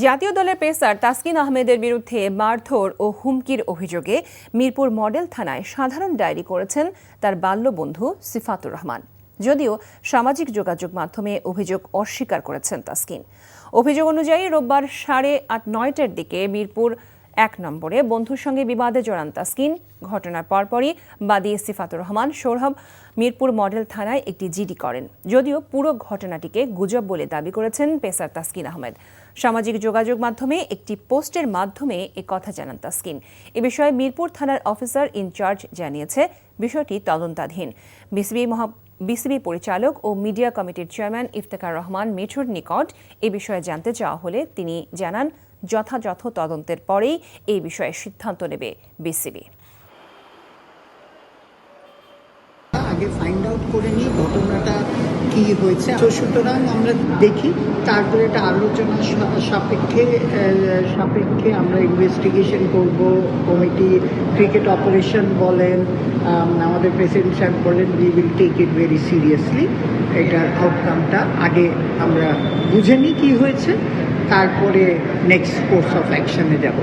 জাতীয় দলের পেসার তাসকিন আহমেদের বিরুদ্ধে মারধর ও হুমকির অভিযোগে মিরপুর মডেল থানায় সাধারণ ডায়েরি করেছেন তার বাল্যবন্ধু সিফাতুর রহমান। যদিও সামাজিক যোগাযোগ মাধ্যমে অভিযোগ অস্বীকার করেছেন তাসকিন। অভিযোগ অনুযায়ী রোববার 8:30-9টার দিকে মিরপুর 1 নম্বরে বন্ধুর সঙ্গে বিবাদে জড়ান তাসকিন। ঘটনার পরপরই বাদী সিফাতুর রহমান সৌরভ মিরপুর মডেল থানায় একটি জিডি করেন। যদিও পুরো ঘটনাটিকে গুজব বলে দাবি করেছেন পেসার তাসকিন আহমেদ। সামাজিক যোগাযোগ মাধ্যমে একটি পোস্টের মাধ্যমে কথা জানান তাসকিন। এ বিষয়ে মিরপুর থানার অফিসার ইনচার্জ জানিয়েছে বিষয়টি তদন্তাধীন। বিসিবি পরিচালক ও মিডিয়া কমিটির চেয়ারম্যান ইফতেখার রহমান মিঠুর নিকট এ বিষয়ে জানতে চাওয়া হলে তিনি জানান যথাযথ তদন্তের পরেই এই বিষয়ে সিদ্ধান্ত নেবে বিসিবি। আগে ফাইন্ড আউট করে নিই ঘটনাটা কি হয়েছে, তো সুতরাং আমরা দেখি, তারপরে এটা আলোচনা সাপেক্ষে আমরা ইনভেস্টিগেশন করব। কমিটি ক্রিকেট অপারেশন বলেন, আমাদের প্রেসিডেন্ট সাহেব বলেন, we will take it very seriously. এটার আউটকামটা আগে আমরা বুঝে নিই কী হয়েছে, তারপরে নেক্সট কোর্স অফ অ্যাকশনে যাব।